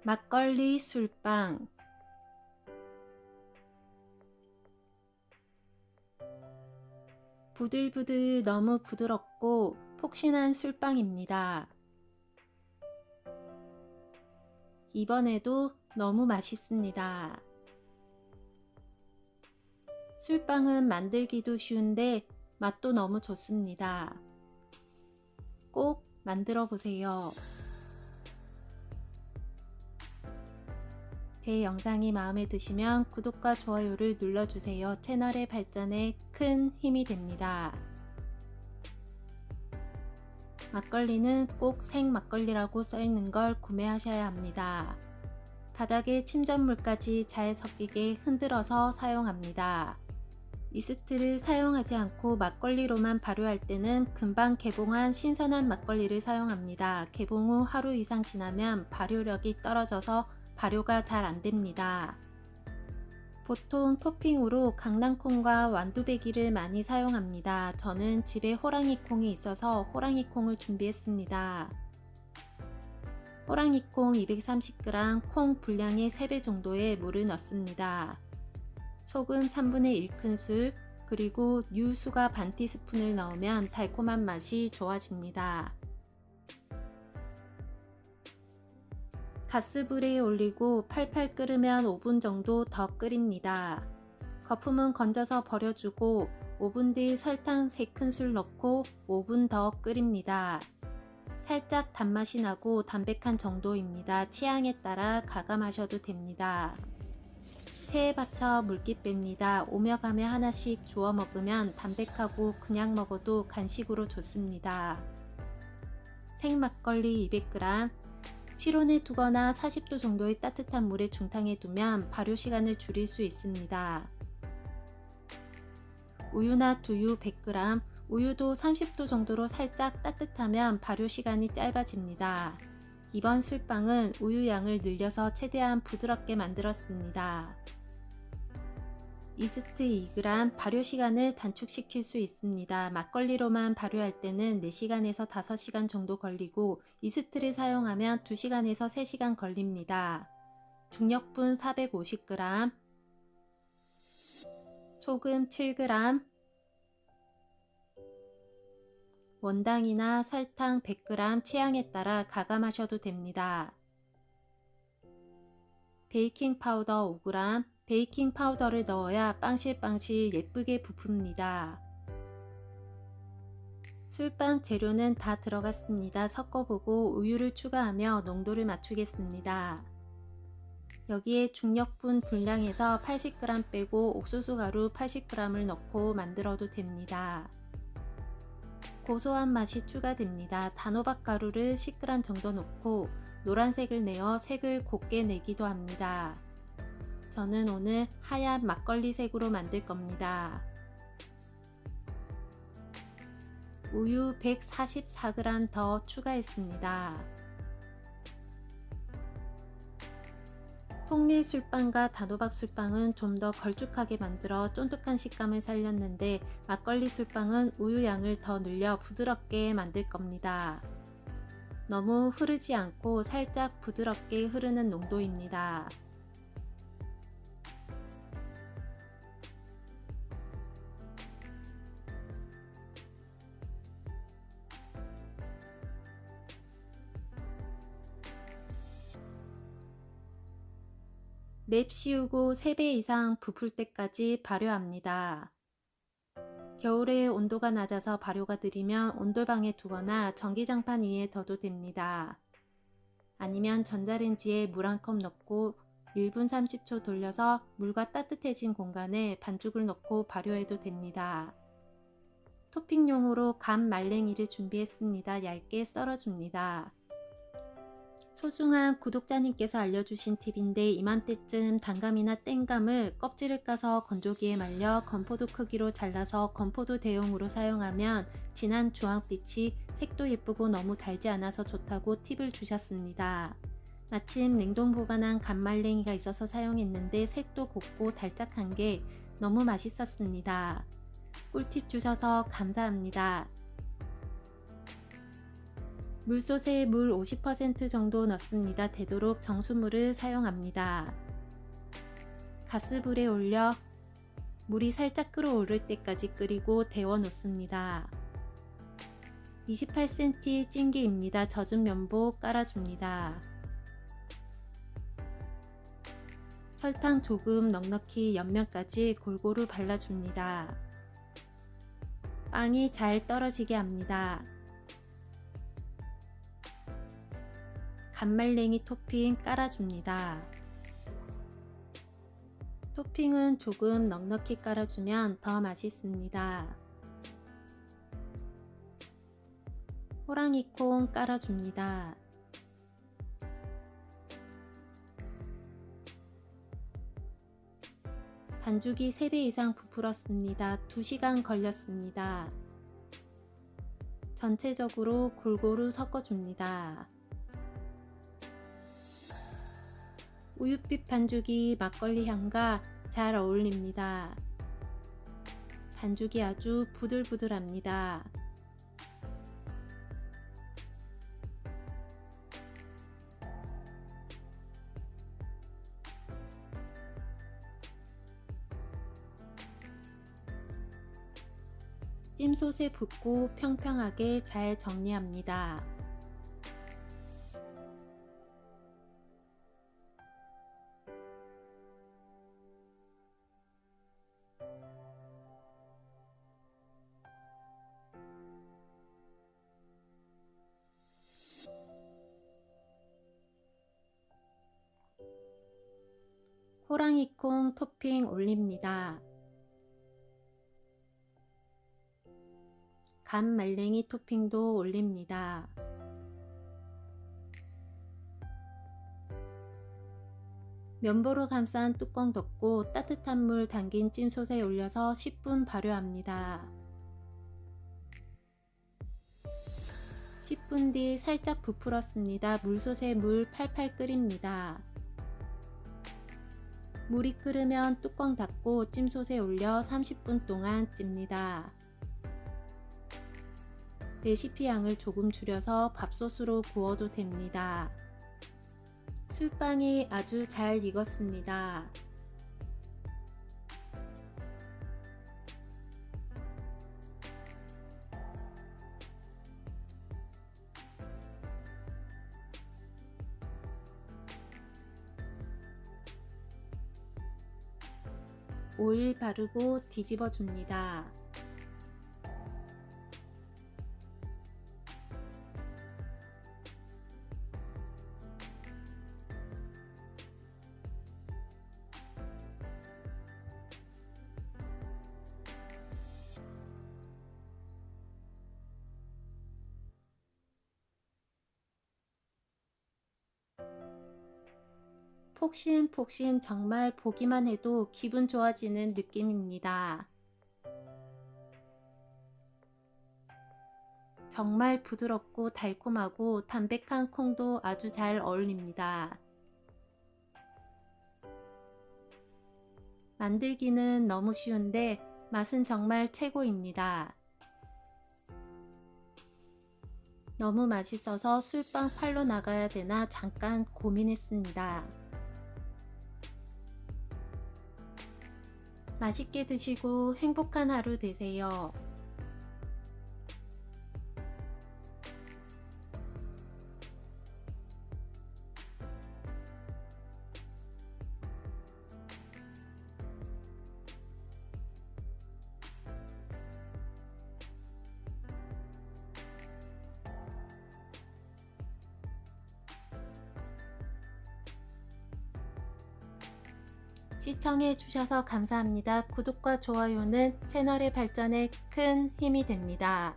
막걸리 술빵. 부들부들 너무 부드럽고 폭신한 술빵입니다. 이번에도 너무 맛있습니다. 술빵은 만들기도 쉬운데 맛도 너무 좋습니다. 꼭 만들어 보세요. 제 영상이 마음에 드시면 구독과 좋아요를 눌러주세요. 채널의 발전에 큰 힘이 됩니다. 막걸리는 꼭 생막걸리라고 써있는 걸 구매하셔야 합니다. 바닥에 침전물까지 잘 섞이게 흔들어서 사용합니다. 이스트를 사용하지 않고 막걸리로만 발효할 때는 금방 개봉한 신선한 막걸리를 사용합니다. 개봉 후 하루 이상 지나면 발효력이 떨어져서 발효가 잘 안됩니다. 보통 토핑으로 강낭콩과 완두배기를 많이 사용합니다. 저는 집에 호랑이콩이 있어서 호랑이콩을 준비했습니다. 호랑이콩 230g, 콩 분량의 3배 정도의 물을 넣습니다. 소금 3분의 1큰술, 그리고 유수가 반 티스푼을 넣으면 달콤한 맛이 좋아집니다. 가스불에 올리고 팔팔 끓으면 5분 정도 더 끓입니다. 거품은 건져서 버려주고 5분 뒤 설탕 3큰술 넣고 5분 더 끓입니다. 살짝 단맛이 나고 담백한 정도입니다. 취향에 따라 가감하셔도 됩니다. 체에 받쳐 물기 뺍니다. 오며 가며 하나씩 주워 먹으면 담백하고 그냥 먹어도 간식으로 좋습니다. 생막걸리 200g, 실온에 두거나 40도 정도의 따뜻한 물에 중탕해 두면 발효 시간을 줄일 수 있습니다. 우유나 두유 100g, 우유도 30도 정도로 살짝 따뜻하면 발효 시간이 짧아집니다. 이번 술빵은 우유 양을 늘려서 최대한 부드럽게 만들었습니다. 이스트 2g, 발효 시간을 단축시킬 수 있습니다. 막걸리로만 발효할 때는 4시간에서 5시간 정도 걸리고 이스트를 사용하면 2시간에서 3시간 걸립니다. 중력분 450g, 소금 7g, 원당이나 설탕 100g 취향에 따라 가감하셔도 됩니다. 베이킹 파우더 5g, 베이킹 파우더를 넣어야 빵실빵실 예쁘게 부풀립니다. 술빵 재료는 다 들어갔습니다. 섞어보고 우유를 추가하며 농도를 맞추겠습니다. 여기에 중력분 분량에서 80g 빼고 옥수수 가루 80g을 넣고 만들어도 됩니다. 고소한 맛이 추가됩니다. 단호박 가루를 10g 정도 넣고 노란색을 내어 색을 곱게 내기도 합니다. 저는 오늘 하얀 막걸리 색으로 만들 겁니다. 우유 144g 더 추가했습니다. 통밀 술빵과 단호박 술빵은 좀 더 걸쭉하게 만들어 쫀득한 식감을 살렸는데 막걸리 술빵은 우유 양을 더 늘려 부드럽게 만들 겁니다. 너무 흐르지 않고 살짝 부드럽게 흐르는 농도입니다. 랩 씌우고 3배 이상 부풀 때까지 발효합니다. 겨울에 온도가 낮아서 발효가 느리면 온돌방에 두거나 전기장판 위에 둬도 됩니다. 아니면 전자레인지에 물 1컵 넣고 1분 30초 돌려서 물과 따뜻해진 공간에 반죽을 넣고 발효해도 됩니다. 토핑용으로 감 말랭이를 준비했습니다. 얇게 썰어줍니다. 소중한 구독자님께서 알려주신 팁인데 이맘때쯤 단감이나 땡감을 껍질을 까서 건조기에 말려 건포도 크기로 잘라서 건포도 대용으로 사용하면 진한 주황빛이 색도 예쁘고 너무 달지 않아서 좋다고 팁을 주셨습니다. 마침 냉동 보관한 감말랭이가 있어서 사용했는데 색도 곱고 달짝한 게 너무 맛있었습니다. 꿀팁 주셔서 감사합니다. 물솥에 물 50% 정도 넣습니다. 되도록 정수물을 사용합니다. 가스불에 올려 물이 살짝 끓어오를 때까지 끓이고 데워 놓습니다. 28cm 찜기입니다. 젖은 면보 깔아줍니다. 설탕 조금 넉넉히 옆면까지 골고루 발라줍니다. 빵이 잘 떨어지게 합니다. 간말랭이 토핑 깔아줍니다. 토핑은 조금 넉넉히 깔아주면 더 맛있습니다. 호랑이콩 깔아줍니다. 반죽이 3배 이상 부풀었습니다. 2시간 걸렸습니다. 전체적으로 골고루 섞어줍니다. 우윳빛 반죽이 막걸리 향과 잘 어울립니다. 반죽이 아주 부들부들합니다. 찜솥에 붓고 평평하게 잘 정리합니다. 호랑이콩 토핑 올립니다. 간말랭이 토핑도 올립니다. 면보로 감싼 뚜껑 덮고 따뜻한 물 담긴 찜솥에 올려서 10분 발효합니다. 10분 뒤 살짝 부풀었습니다. 물솥에 물 팔팔 끓입니다. 물이 끓으면 뚜껑 닫고 찜솥에 올려 30분 동안 찝니다. 레시피 양을 조금 줄여서 밥솥으로 구워도 됩니다. 술빵이 아주 잘 익었습니다. 오일 바르고 뒤집어 줍니다. 폭신폭신 정말 보기만 해도 기분 좋아지는 느낌입니다. 정말 부드럽고 달콤하고 담백한 콩도 아주 잘 어울립니다. 만들기는 너무 쉬운데 맛은 정말 최고입니다. 너무 맛있어서 술빵 팔러 나가야 되나 잠깐 고민했습니다. 맛있게 드시고 행복한 하루 되세요. 시청해 주셔서 감사합니다. 구독과 좋아요는 채널의 발전에 큰 힘이 됩니다.